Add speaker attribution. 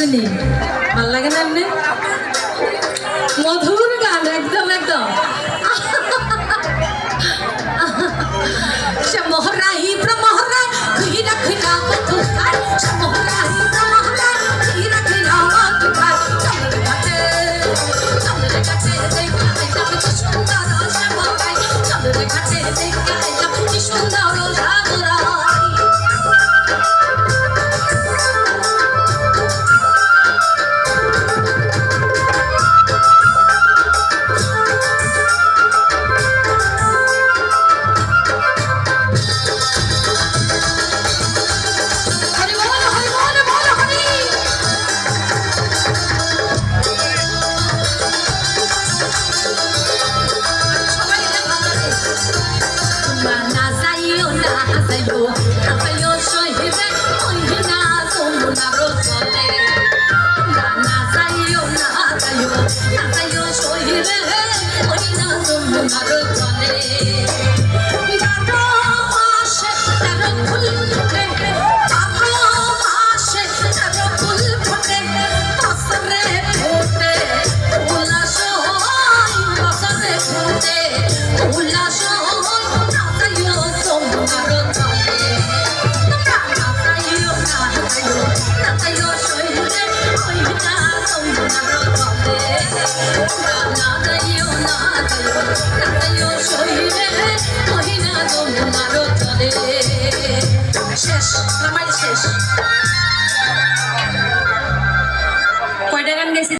Speaker 1: শুনি, ভাল লাগে না এমনি মধুর গান, একদম একদম। মহরাই প্রমহরাই খুইরা খুইরা মধুকার, মহরাই প্রমহরাই খুইরা খুইরা মধুকার। চন্দ্রের কাছে দেখা এলাম কি সুন্দর শ্যামরাই, চন্দ্রের কাছে দেখা এলাম কি সুন্দর সাগরাই। শেষ রামায়ণ শেষ। কয়টা গান গেছি?